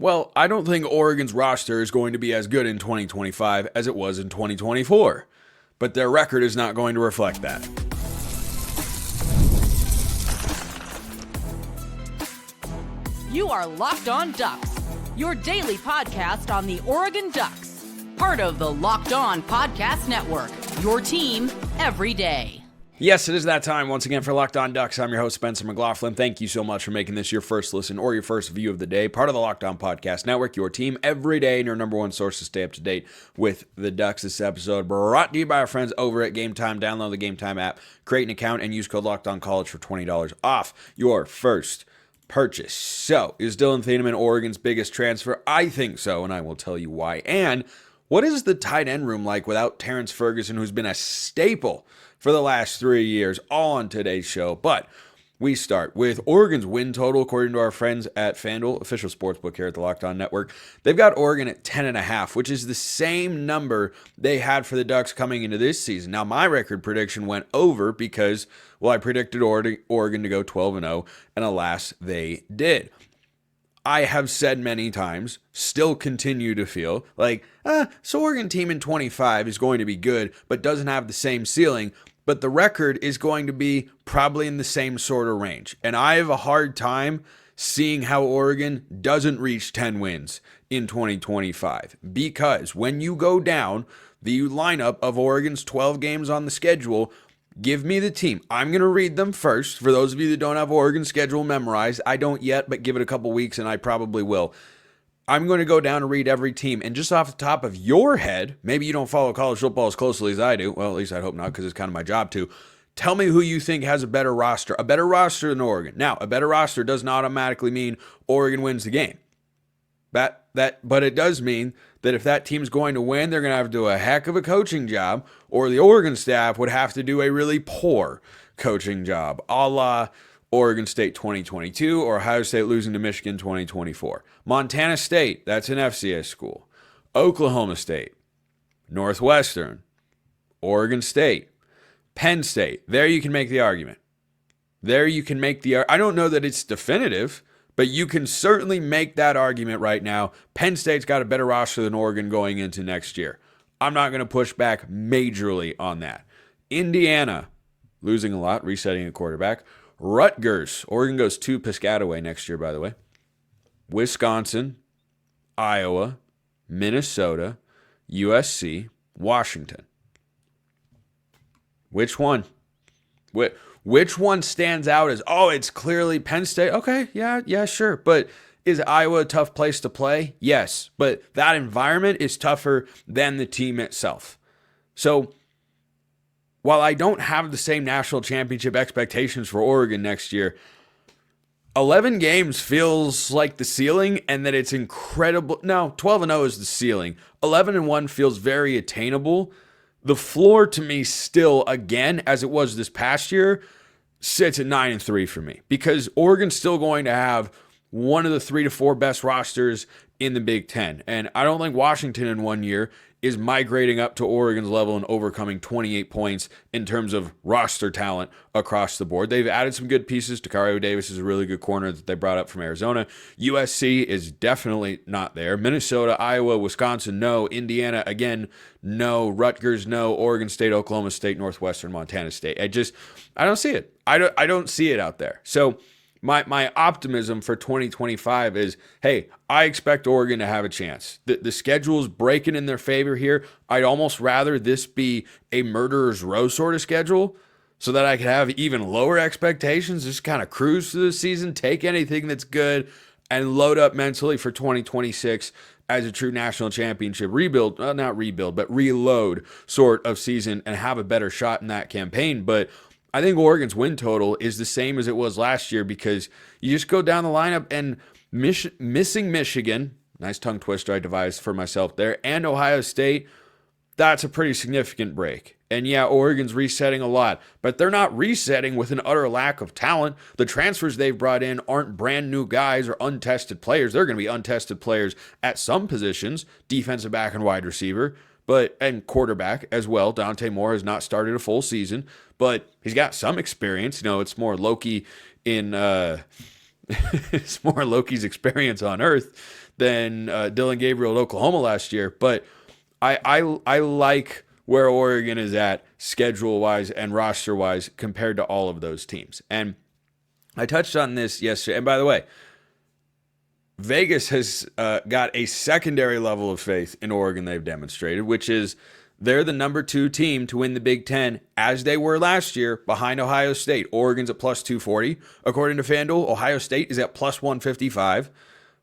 Well, I don't think Oregon's roster is going to be as good in 2025 as it was in 2024, but their record is not going to reflect that. You are Locked On Ducks, your daily podcast on the Oregon Ducks, part of the Locked On Podcast Network, your team every day. Yes, it is that time once again for Locked On Ducks. I'm your host, Spencer McLaughlin. Thank you so much for making this your first listen or your first view of the day. Part of the Locked On Podcast Network, your team every day, and your number one source to stay up to date with the Ducks. This episode brought to you by our friends over at Game Time. Download the Game Time app, create an account, and use code LOCKEDONCollege for $20 off your first purchase. So, is Dillon Thieneman Oregon's biggest transfer? I think so, and I will tell you why. And what is the tight end room like without Terrance Ferguson, who's been a staple for the last 3 years, all on today's show? But we start with Oregon's win total, according to our friends at FanDuel, official sportsbook here at the Locked On Network. They've got Oregon at 10.5, which is the same number they had for the Ducks coming into this season. Now, my record prediction went over because, well, I predicted Oregon to go 12-0, and alas, they did. I have said many times, still continue to feel like, so Oregon team in 25 is going to be good, but doesn't have the same ceiling. But the record is going to be probably in the same sort of range. And I have a hard time seeing how Oregon doesn't reach 10 wins in 2025. Because when you go down the lineup of Oregon's 12 games on the schedule, give me the team. I'm going to read them first. For those of you that don't have Oregon's schedule memorized, I don't yet, but give it a couple weeks and I probably will. I'm going to go down and read every team. And just off the top of your head, maybe you don't follow college football as closely as I do. Well, at least I hope not, because it's kind of my job to. Tell me who you think has a better roster than Oregon. Now, a better roster does not automatically mean Oregon wins the game. But it does mean that if that team's going to win, they're going to have to do a heck of a coaching job, or the Oregon staff would have to do a really poor coaching job, a la Oregon State 2022 or Ohio State losing to Michigan 2024. Montana State, that's an FCS school. Oklahoma State, Northwestern, Oregon State, Penn State. There you can make the argument. I don't know that it's definitive, but you can certainly make that argument right now. Penn State's got a better roster than Oregon going into next year. I'm not going to push back majorly on that. Indiana, losing a lot, resetting a quarterback. Rutgers, Oregon goes to Piscataway next year, by the way. Wisconsin, Iowa, Minnesota, USC, Washington. Which one? Which one stands out as, it's clearly Penn State? Okay, yeah, sure. But is Iowa a tough place to play? Yes, but that environment is tougher than the team itself. So, while I don't have the same national championship expectations for Oregon next year, 11 games feels like the ceiling, and that it's incredible. No, 12-0 is the ceiling. 11-1 feels very attainable. The floor to me still, again, as it was this past year, sits at 9-3 for me, because Oregon's still going to have one of the 3 to 4 best rosters in the Big Ten. And I don't think Washington in 1 year is migrating up to Oregon's level and overcoming 28 points in terms of roster talent across the board. They've added some good pieces. Tacario Davis is a really good corner that they brought up from Arizona. USC is definitely not there. Minnesota, Iowa, Wisconsin, no. Indiana, again, no. Rutgers, no. Oregon State, Oklahoma State, Northwestern, Montana State. I don't see it. I don't see it out there. So my optimism for 2025 is, hey, I expect Oregon to have a chance. The schedule is breaking in their favor here. I'd almost rather this be a murderer's row sort of schedule so that I could have even lower expectations, just kind of cruise through the season, take anything that's good, and load up mentally for 2026 as a true national championship rebuild, not rebuild, but reload sort of season and have a better shot in that campaign. But I think Oregon's win total is the same as it was last year, because you just go down the lineup and missing Michigan, nice tongue twister I devised for myself there, and Ohio State, that's a pretty significant break. And yeah, Oregon's resetting a lot, but they're not resetting with an utter lack of talent. The transfers they've brought in aren't brand new guys or untested players. They're going to be untested players at some positions, defensive back and wide receiver, and quarterback as well. Dante Moore has not started a full season, but he's got some experience. It's more Loki in it's more Loki's experience on Earth than Dylan Gabriel at Oklahoma last year. But I like where Oregon is at schedule-wise and roster-wise compared to all of those teams. And I touched on this yesterday. And by the way, Vegas has got a secondary level of faith in Oregon they've demonstrated, which is they're the number 2 team to win the Big Ten, as they were last year, behind Ohio State. Oregon's at plus 240. According to FanDuel, Ohio State is at plus 155,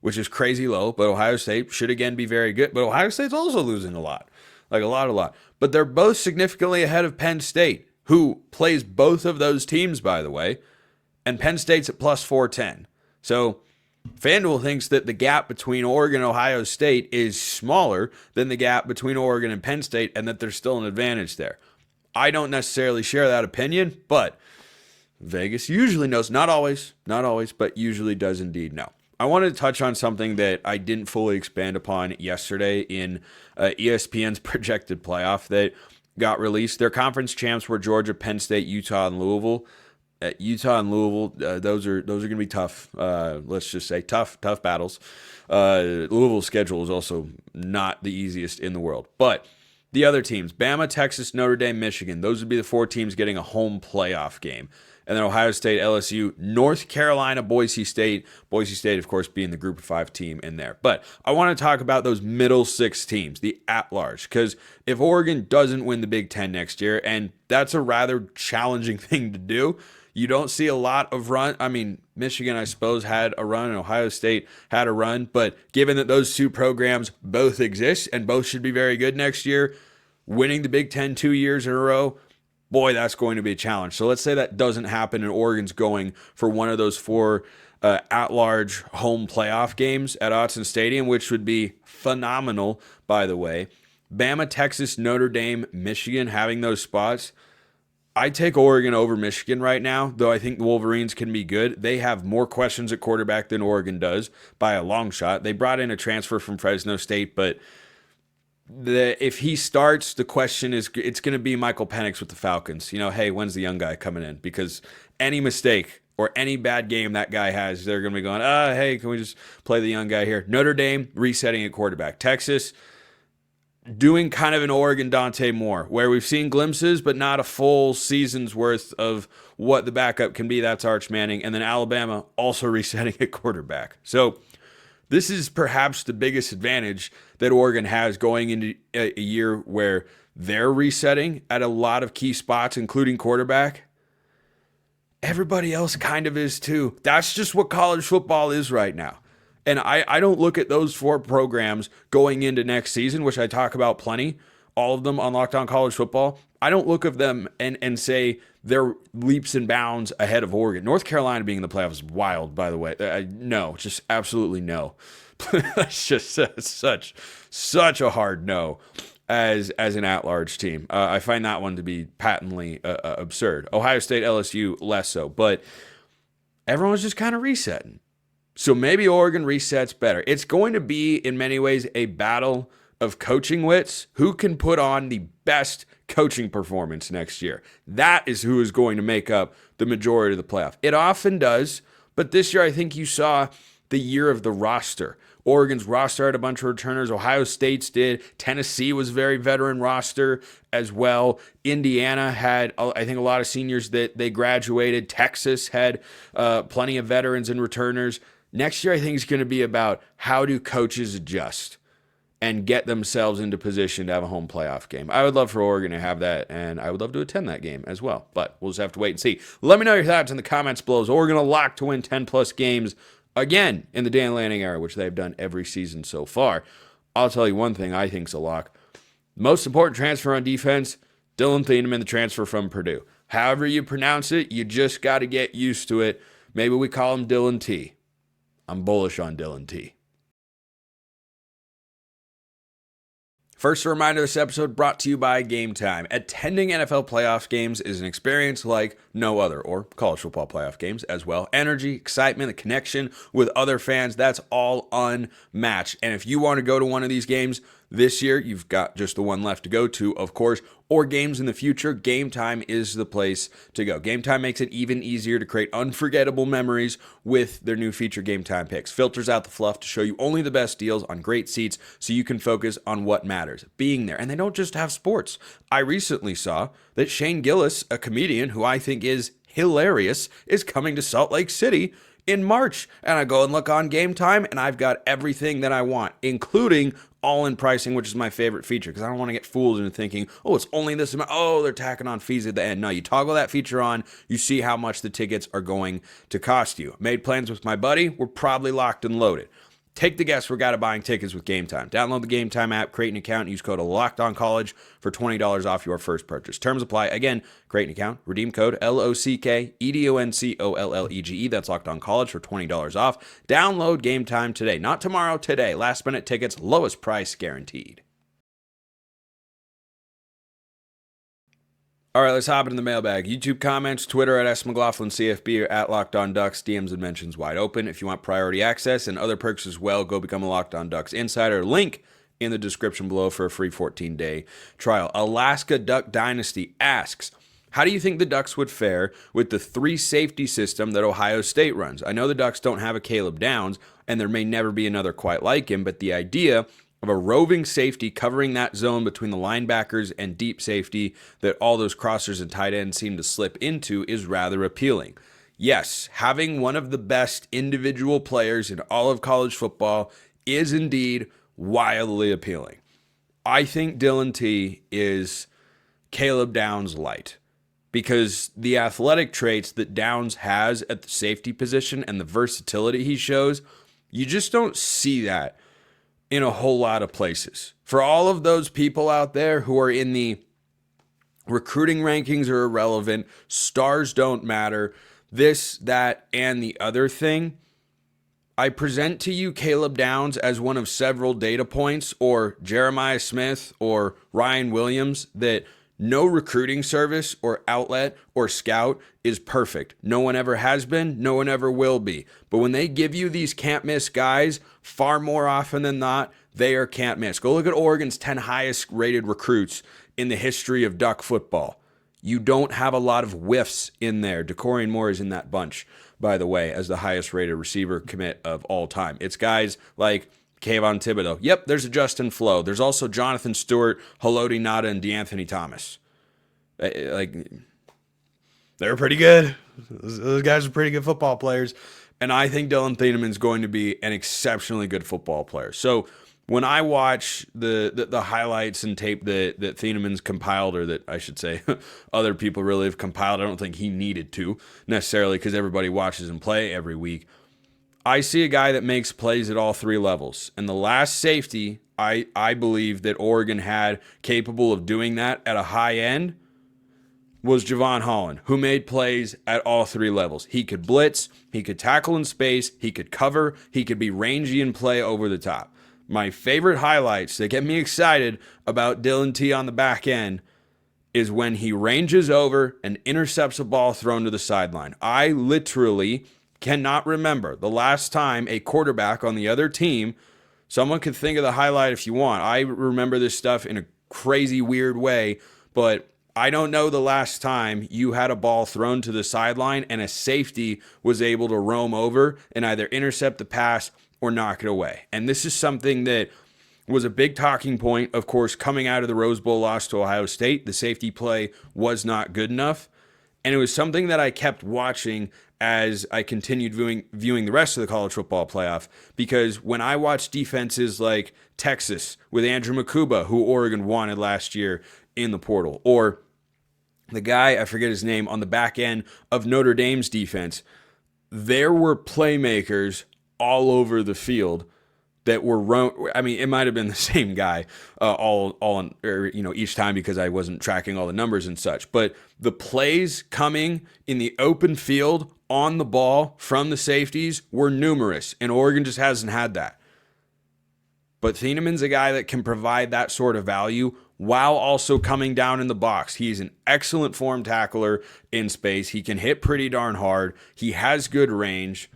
which is crazy low, but Ohio State should again be very good. But Ohio State's also losing a lot. Like a lot. But they're both significantly ahead of Penn State, who plays both of those teams, by the way. And Penn State's at plus 410. So FanDuel thinks that the gap between Oregon and Ohio State is smaller than the gap between Oregon and Penn State, and that there's still an advantage there. I don't necessarily share that opinion, but Vegas usually knows. Not always, but usually does indeed know. I wanted to touch on something that I didn't fully expand upon yesterday in ESPN's projected playoff that got released. Their conference champs were Georgia, Penn State, Utah, and Louisville. Those are going to be tough. Let's just say tough battles. Louisville's schedule is also not the easiest in the world. But the other teams, Bama, Texas, Notre Dame, Michigan, those would be the 4 teams getting a home playoff game. And then Ohio State, LSU, North Carolina, Boise State. Boise State, of course, being the Group of 5 team in there. But I want to talk about those middle 6 teams, the at-large. Because if Oregon doesn't win the Big Ten next year, and that's a rather challenging thing to do, you don't see a lot of run. I mean, Michigan, I suppose, had a run, and Ohio State had a run. But given that those 2 programs both exist and both should be very good next year, winning the Big Ten 2 years in a row, boy, that's going to be a challenge. So let's say that doesn't happen and Oregon's going for one of those 4 at-large home playoff games at Autzen Stadium, which would be phenomenal, by the way. Bama, Texas, Notre Dame, Michigan having those spots. I take Oregon over Michigan right now, though I think the Wolverines can be good. They have more questions at quarterback than Oregon does by a long shot. They brought in a transfer from Fresno State, but if he starts, the question is, it's going to be Michael Penix with the Falcons. Hey, when's the young guy coming in? Because any mistake or any bad game that guy has, they're going to be going, hey, can we just play the young guy here? Notre Dame resetting at quarterback. Texas doing kind of an Oregon Dante Moore, where we've seen glimpses, but not a full season's worth of what the backup can be. That's Arch Manning. And then Alabama also resetting at quarterback. So this is perhaps the biggest advantage that Oregon has going into a year where they're resetting at a lot of key spots, including quarterback. Everybody else kind of is too. That's just what college football is right now. And I don't look at those 4 programs going into next season, which I talk about plenty, all of them on Locked On College Football. I don't look at them and say they're leaps and bounds ahead of Oregon. North Carolina being in the playoffs is wild, by the way. No, just absolutely no. That's just such a hard no as an at-large team. I find that one to be patently absurd. Ohio State, LSU, less so. But everyone's just kind of resetting. So maybe Oregon resets better. It's going to be, in many ways, a battle of coaching wits. Who can put on the best coaching performance next year? That is who is going to make up the majority of the playoff. It often does, but this year I think you saw the year of the roster. Oregon's roster had a bunch of returners. Ohio State's did. Tennessee was a very veteran roster as well. Indiana had, I think, a lot of seniors that they graduated. Texas had plenty of veterans and returners. Next year, I think it's going to be about how do coaches adjust and get themselves into position to have a home playoff game. I would love for Oregon to have that, and I would love to attend that game as well. But we'll just have to wait and see. Let me know your thoughts in the comments below. Is Oregon a lock to win 10-plus games again in the Dan Lanning era, which they've done every season so far? I'll tell you one thing I think's a lock. Most important transfer on defense, Dillon Thieneman, the transfer from Purdue. However you pronounce it, you just got to get used to it. Maybe we call him Dillon T. I'm bullish on Dillon T. First, a reminder, this episode brought to you by Game Time. Attending NFL playoff games is an experience like no other, or college football playoff games as well. Energy, excitement, the connection with other fans, that's all unmatched. And if you want to go to one of these games, this year. You've got just the one left to go to, of course, or games in the future. Game Time is the place to go. Game Time makes it even easier to create unforgettable memories with their new feature Game Time picks. Filters out the fluff to show you only the best deals on great seats so you can focus on what matters, being there. And they don't just have sports. I recently saw that Shane Gillis, a comedian who I think is hilarious, is coming to Salt Lake City in March. And I go and look on Game Time, and I've got everything that I want, including all-in pricing, which is my favorite feature, because I don't want to get fooled into thinking, oh, it's only this amount. Oh, they're tacking on fees at the end. No, you toggle that feature on, you see how much the tickets are going to cost you. Made plans with my buddy. We're probably locked and loaded. Take the guesswork out of buying tickets with Game Time. Download the Game Time app, create an account, and use code LOCKEDONCollege for $20 off your first purchase. Terms apply. Again, create an account, redeem code LOCKEDONCOLLEGE. That's LOCKEDONCollege for $20 off. Download Game Time today. Not tomorrow, today. Last minute tickets, lowest price guaranteed. All right, let's hop into the mailbag. YouTube comments, Twitter at @McLaughlinCFB or at Locked On Ducks. DMs and mentions wide open. If you want priority access and other perks as well, go become a Locked On Ducks insider. Link in the description below for a free 14-day trial. Alaska Duck Dynasty asks, how do you think the Ducks would fare with the 3 safety system that Ohio State runs? I know the Ducks don't have a Caleb Downs, and there may never be another quite like him, but the idea of a roving safety covering that zone between the linebackers and deep safety that all those crossers and tight ends seem to slip into is rather appealing. Yes, having one of the best individual players in all of college football is indeed wildly appealing. I think Dillon T is Caleb Downs light, because the athletic traits that Downs has at the safety position and the versatility he shows, you just don't see that in a whole lot of places. For all of those people out there who are in the recruiting rankings are irrelevant, stars don't matter, this, that, and the other thing, I present to you Caleb Downs as one of several data points, or Jeremiah Smith or Ryan Williams, that no recruiting service or outlet or scout is perfect. No one ever has been, no one ever will be. But when they give you these can't miss guys, far more often than not, they are can't miss. Go look at Oregon's 10 highest rated recruits in the history of Duck football. You don't have a lot of whiffs in there. Dacorian Moore is in that bunch, by the way, as the highest rated receiver commit of all time. It's guys like Kayvon Thibodeau. Yep, there's a Justin Flo. There's also Jonathan Stewart, Haloti Ngata, and DeAnthony Thomas. Like, they're pretty good. Those guys are pretty good football players. And I think Dillon Thieneman is going to be an exceptionally good football player. So when I watch the highlights and tape that Thieneman's compiled, or that I should say other people really have compiled, I don't think he needed to necessarily, because everybody watches him play every week. I see a guy that makes plays at all 3 levels. And the last safety I believe that Oregon had capable of doing that at a high end was Javon Holland, who made plays at all 3 levels. He could blitz, he could tackle in space, he could cover, he could be rangy and play over the top. My favorite highlights that get me excited about Dillon T on the back end is when he ranges over and intercepts a ball thrown to the sideline. I literally cannot remember the last time a quarterback on the other team, someone could think of the highlight if you want. I remember this stuff in a crazy, weird way, but I don't know the last time you had a ball thrown to the sideline and a safety was able to roam over and either intercept the pass or knock it away. And this is something that was a big talking point, of course, coming out of the Rose Bowl loss to Ohio State. The safety play was not good enough. And it was something that I kept watching as I continued viewing the rest of the college football playoff, because when I watched defenses like Texas with Andrew Makuba, who Oregon wanted last year in the portal, or the guy, I forget his name, on the back end of Notre Dame's defense, there were playmakers all over the field that were, I mean, it might have been the same guy each time, because I wasn't tracking all the numbers and such. But the plays coming in the open field on the ball from the safeties were numerous, and Oregon just hasn't had that. But Thieneman's a guy that can provide that sort of value while also coming down in the box. He's an excellent form tackler in space. He can hit pretty darn hard. He has good range.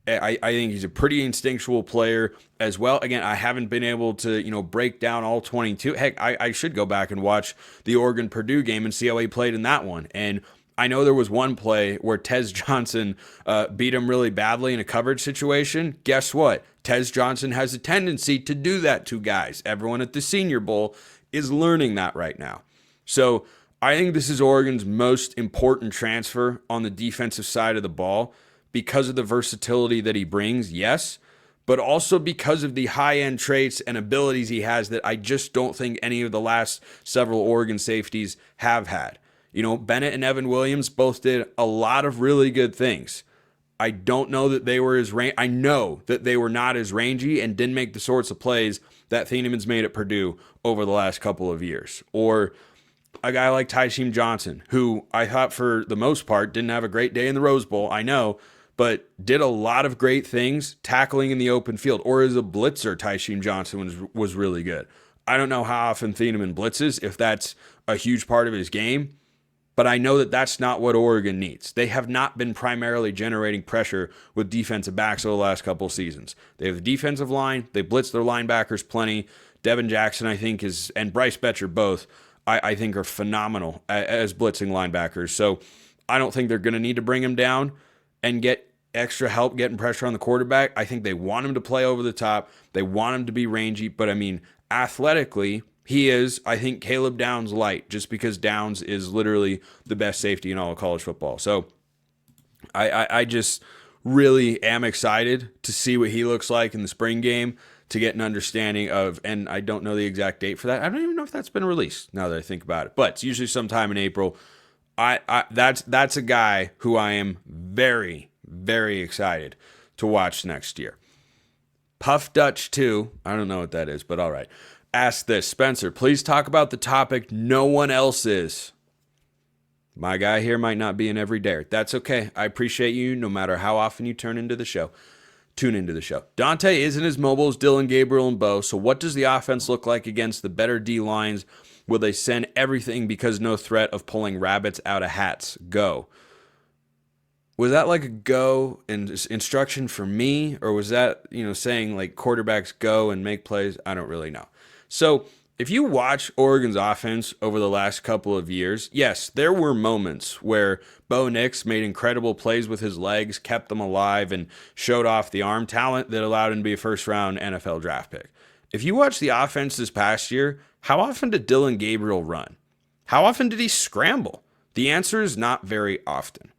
I think he's a pretty instinctual player as well. Again, I haven't been able to, break down all 22. Heck, I should go back and watch the Oregon-Purdue game and see how he played in that one. And I know there was one play where Tez Johnson beat him really badly in a coverage situation. Guess what? Tez Johnson has a tendency to do that to guys. Everyone at the Senior Bowl is learning that right now. So I think this is Oregon's most important transfer on the defensive side of the ball because of the versatility that he brings, yes, but also because of the high-end traits and abilities he has that I just don't think any of the last several Oregon safeties have had. Bennett and Evan Williams both did a lot of really good things. I don't know that they were I know that they were not as rangy and didn't make the sorts of plays that Thieneman's made at Purdue over the last couple of years. Or a guy like Tysheem Johnson, who I thought for the most part didn't have a great day in the Rose Bowl, I know, but did a lot of great things tackling in the open field. Or as a blitzer, Tysheem Johnson was really good. I don't know how often Thieneman blitzes, if that's a huge part of his game, but I know that that's not what Oregon needs. They have not been primarily generating pressure with defensive backs over the last couple seasons. They have the defensive line. They blitz their linebackers plenty. Devin Jackson, I think, and Bryce Betcher both, I think, are phenomenal as blitzing linebackers. So I don't think they're going to need to bring him down and get extra help getting pressure on the quarterback. I think they want him to play over the top. They want him to be rangy. But, athletically, he is, I think, Caleb Downs light, just because Downs is literally the best safety in all of college football. So I just really am excited to see what he looks like in the spring game, to get an understanding of, and I don't know the exact date for that. I don't even know if that's been released now that I think about it, but it's usually sometime in April. That's a guy who I am very, very excited to watch next year. Puff Dutch 2, I don't know what that is, but all right. Ask this, Spencer, please talk about the topic no one else is. My guy here might not be an everydayer. That's okay. I appreciate you no matter how often you tune into the show. Dante isn't as mobile as Dillon, Gabriel, and Bo, so what does the offense look like against the better D-lines? Will they send everything because no threat of pulling rabbits out of hats? Go. Was that like a go instruction for me? Or was that, saying like quarterbacks go and make plays? I don't really know. So if you watch Oregon's offense over the last couple of years, yes, there were moments where Bo Nix made incredible plays with his legs, kept them alive, and showed off the arm talent that allowed him to be a first-round NFL draft pick. If you watch the offense this past year, how often did Dillon Gabriel run? How often did he scramble? The answer is not very often.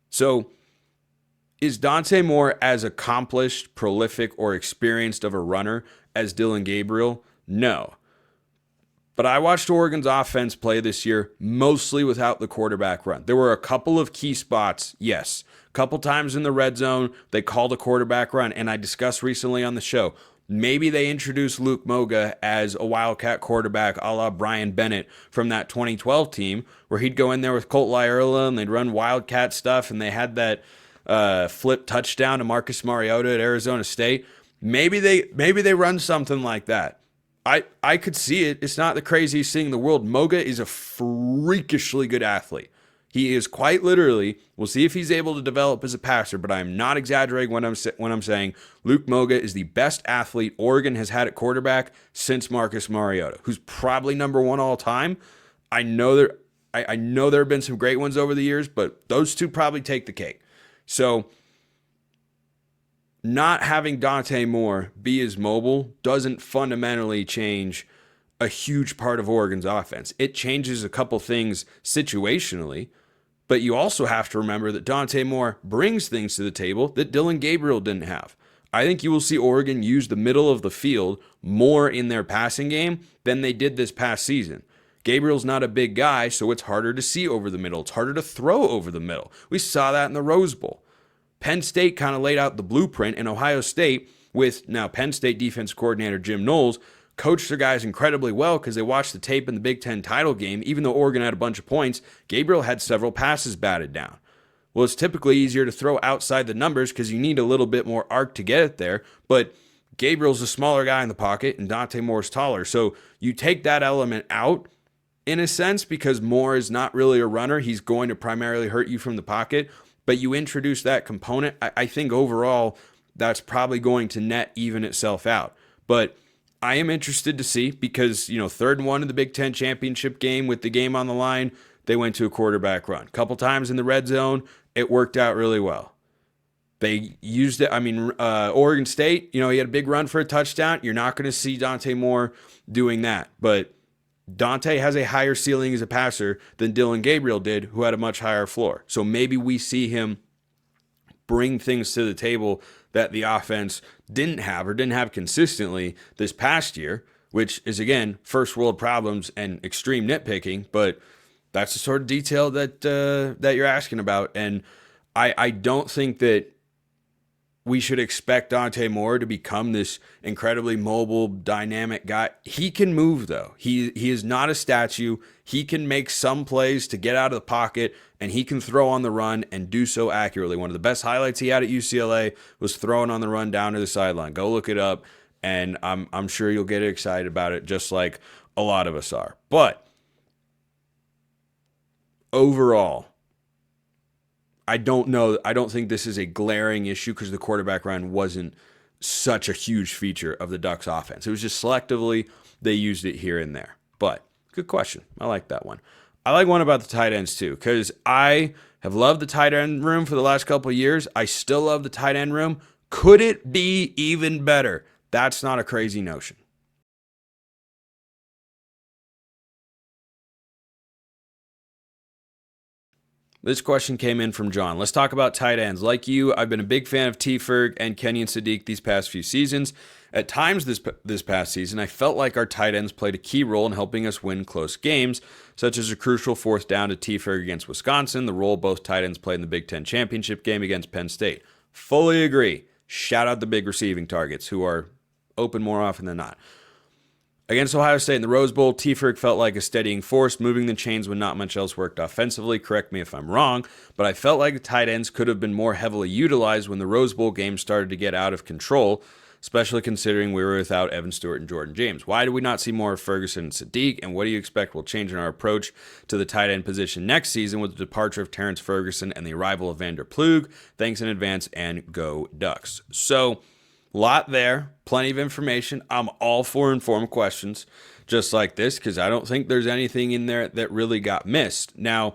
So is Dante Moore as accomplished, prolific, or experienced of a runner as Dillon Gabriel? No. But I watched Oregon's offense play this year mostly without the quarterback run. There were a couple of key spots, yes. A couple times in the red zone, they called a quarterback run, and I discussed recently on the show, maybe they introduced Luke Moga as a Wildcat quarterback a la Brian Bennett from that 2012 team, where he'd go in there with Colt Lyerla and they'd run Wildcat stuff, and they had that flip touchdown to Marcus Mariota at Arizona State. Maybe they run something like that. I could see it. It's not the craziest thing in the world. Moga is a freakishly good athlete. He is quite literally, we'll see if he's able to develop as a passer, but I'm not exaggerating when I'm saying Luke Moga is the best athlete Oregon has had at quarterback since Marcus Mariota, who's probably number one all time. I know there have been some great ones over the years, but those two probably take the cake. So not having Dante Moore be as mobile doesn't fundamentally change a huge part of Oregon's offense. It changes a couple things situationally, but you also have to remember that Dante Moore brings things to the table that Dillon Gabriel didn't have. I think you will see Oregon use the middle of the field more in their passing game than they did this past season. Gabriel's not a big guy, so it's harder to see over the middle. It's harder to throw over the middle. We saw that in the Rose Bowl. Penn State kind of laid out the blueprint, and Ohio State, with now Penn State defense coordinator Jim Knowles, coached their guys incredibly well because they watched the tape in the Big Ten title game. Even though Oregon had a bunch of points, Gabriel had several passes batted down. Well, it's typically easier to throw outside the numbers because you need a little bit more arc to get it there, but Gabriel's a smaller guy in the pocket and Dante Moore's taller. So you take that element out in a sense because Moore is not really a runner. He's going to primarily hurt you from the pocket. but you introduce that component, I think overall that's probably going to net even itself out. But I am interested to see because, 3rd and 1 in the Big Ten championship game with the game on the line, they went to a quarterback run. A couple times in the red zone, it worked out really well. They used it. Oregon State, he had a big run for a touchdown. You're not going to see Dante Moore doing that. But Dante has a higher ceiling as a passer than Dillon Gabriel did, who had a much higher floor. So maybe we see him bring things to the table that the offense didn't have consistently this past year, which is, again, first world problems and extreme nitpicking. But that's the sort of detail that you're asking about. And I don't think that we should expect Dante Moore to become this incredibly mobile, dynamic guy. He can move, though. He is not a statue. He can make some plays to get out of the pocket, and he can throw on the run and do so accurately. One of the best highlights he had at UCLA was throwing on the run down to the sideline. Go look it up, and I'm sure you'll get excited about it, just like a lot of us are. But overall, I don't think this is a glaring issue because the quarterback run wasn't such a huge feature of the Ducks offense. It was just selectively they used it here and there. But good question. I like that one. I like one about the tight ends too because I have loved the tight end room for the last couple of years. I still love the tight end room. Could it be even better? That's not a crazy notion. This question came in from John. Let's talk about tight ends. Like you, I've been a big fan of T. Ferg and Kenyon Sadiq these past few seasons. At times this past season, I felt like our tight ends played a key role in helping us win close games, such as a crucial 4th down to T. Ferg against Wisconsin, the role both tight ends played in the Big Ten championship game against Penn State. Fully agree. Shout out the big receiving targets who are open more often than not. Against Ohio State in the Rose Bowl, T. Ferg felt like a steadying force, moving the chains when not much else worked offensively. Correct me if I'm wrong, but I felt like the tight ends could have been more heavily utilized when the Rose Bowl game started to get out of control, especially considering we were without Evan Stewart and Jordan James. Why do we not see more of Ferguson and Sadiq, and what do you expect will change in our approach to the tight end position next season with the departure of Terrance Ferguson and the arrival of Vander Plug? Thanks in advance, and go Ducks. So, lot there, plenty of information. I'm all for informed questions just like this because I don't think there's anything in there that really got missed. Now,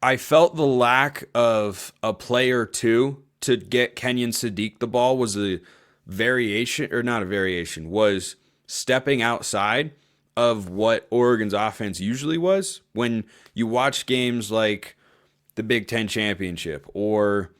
I felt the lack of a play or two to get Kenyon Sadiq the ball was a variation, or not a variation, was stepping outside of what Oregon's offense usually was. When you watch games like the Big Ten championship or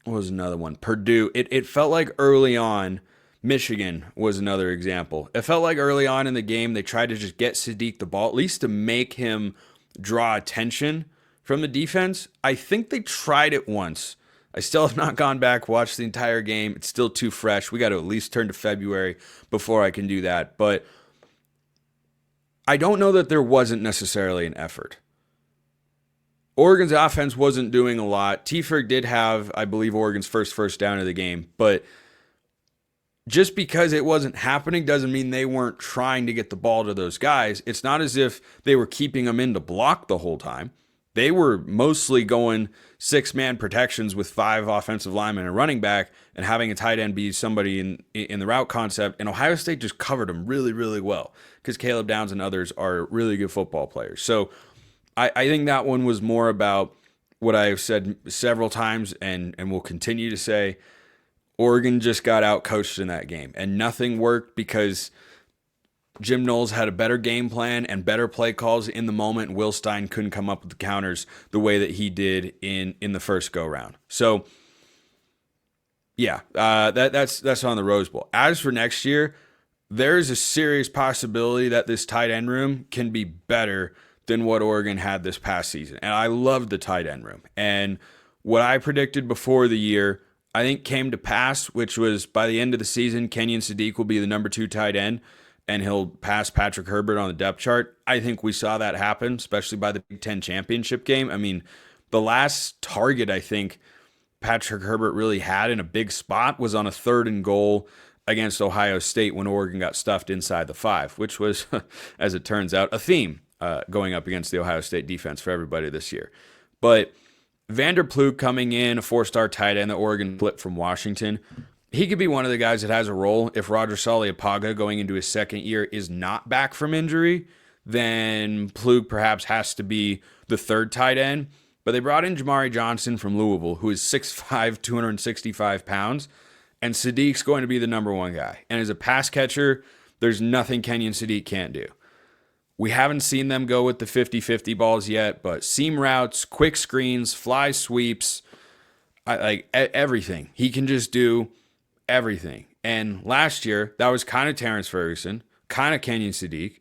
what was another one? Purdue. It felt like early on, Michigan was another example. It felt like early on in the game, they tried to just get Sadiq the ball, at least to make him draw attention from the defense. I think they tried it once. I still have not gone back, watched the entire game. It's still too fresh. We got to at least turn to February before I can do that. But I don't know that there wasn't necessarily an effort. Oregon's offense wasn't doing a lot. T. Ferg did have, I believe, Oregon's first down of the game. But just because it wasn't happening doesn't mean they weren't trying to get the ball to those guys. It's not as if they were keeping them in to block the whole time. They were mostly going 6-man protections with 5 offensive linemen and a running back and having a tight end be somebody in the route concept. And Ohio State just covered them really, really well because Caleb Downs and others are really good football players. So I think that one was more about what I've said several times and will continue to say. Oregon just got out-coached in that game, and nothing worked because Jim Knowles had a better game plan and better play calls in the moment. Will Stein couldn't come up with the counters the way that he did in the first go-round. So, yeah, that's on the Rose Bowl. As for next year, there's a serious possibility that this tight end room can be better than what Oregon had this past season. And I loved the tight end room. And what I predicted before the year, I think came to pass, which was by the end of the season, Kenyon Sadiq will be the number 2 tight end, and he'll pass Patrick Herbert on the depth chart. I think we saw that happen, especially by the Big Ten championship game. I mean, the last target I think Patrick Herbert really had in a big spot was on a 3rd and goal against Ohio State when Oregon got stuffed inside the 5, which was, as it turns out, a theme going up against the Ohio State defense for everybody this year. But Vanderploeg coming in, a 4-star tight end, the Oregon flip from Washington. He could be one of the guys that has a role. If Roger Saliapaga going into his second year is not back from injury, then Plug perhaps has to be the third tight end. But they brought in Jamari Johnson from Louisville, who is 6'5", 265 pounds, and Sadiq's going to be the number one guy. And as a pass catcher, there's nothing Kenyon Sadiq can't do. We haven't seen them go with the 50-50 balls yet, but seam routes, quick screens, fly sweeps, like everything. He can just do everything. And last year, that was kind of Terrance Ferguson, kind of Kenyon Sadiq,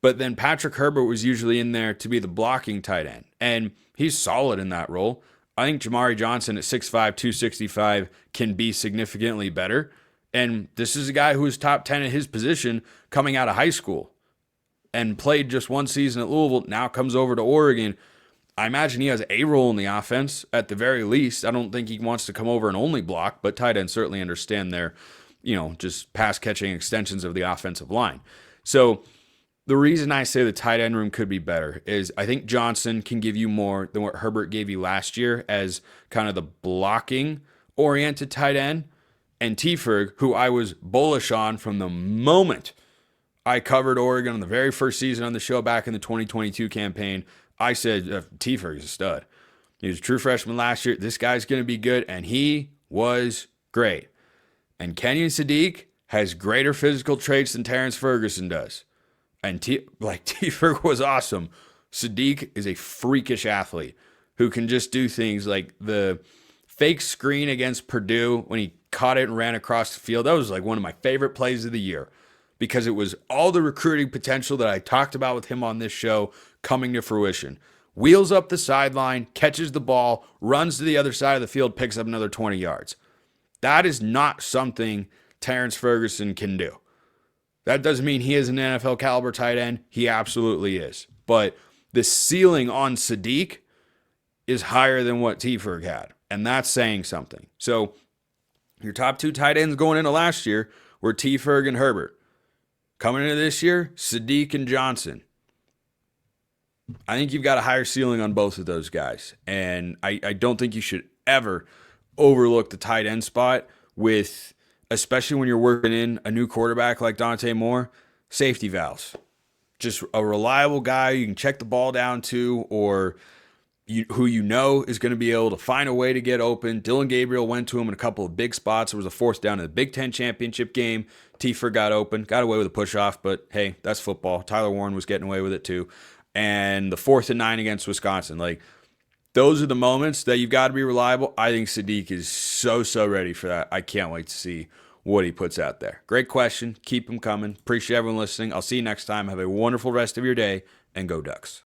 but then Patrick Herbert was usually in there to be the blocking tight end, and he's solid in that role. I think Jamari Johnson at 6'5", 265 can be significantly better, and this is a guy who was top 10 at his position coming out of high school and played just one season at Louisville, now comes over to Oregon. I imagine he has a role in the offense at the very least. I don't think he wants to come over and only block, but tight ends certainly understand their, just pass catching extensions of the offensive line. So the reason I say the tight end room could be better is I think Johnson can give you more than what Herbert gave you last year as kind of the blocking oriented tight end. And T-Ferg, who I was bullish on from the moment I covered Oregon on the very first season on the show back in the 2022 campaign, I said T-Ferg is a stud. He was a true freshman last year. This guy's going to be good, and he was great. And Kenyon Sadiq has greater physical traits than Terrance Ferguson does. And T-Ferg was awesome. Sadiq is a freakish athlete who can just do things like the fake screen against Purdue when he caught it and ran across the field. That was like one of my favorite plays of the year because it was all the recruiting potential that I talked about with him on this show coming to fruition. Wheels up the sideline, catches the ball, runs to the other side of the field, picks up another 20 yards. That is not something Terrance Ferguson can do. That doesn't mean he is an NFL caliber tight end. He absolutely is. But the ceiling on Sadiq is higher than what T-Ferg had. And that's saying something. So your top two tight ends going into last year were T-Ferg and Herbert. Coming into this year, Sadiq and Johnson. I think you've got a higher ceiling on both of those guys. And I don't think you should ever overlook the tight end spot with, especially when you're working in a new quarterback like Dante Moore, safety valves. Just a reliable guy you can check the ball down to, or who is going to be able to find a way to get open. Dillon Gabriel went to him in a couple of big spots. There was a fourth down in the Big Ten championship game. Tiefer got open, got away with a push-off, but hey, that's football. Tyler Warren was getting away with it too. And the 4th and 9 against Wisconsin. Those are the moments that you've got to be reliable. I think Sadiq is so ready for that. I can't wait to see what he puts out there. Great question. Keep them coming. Appreciate everyone listening. I'll see you next time. Have a wonderful rest of your day, and go Ducks.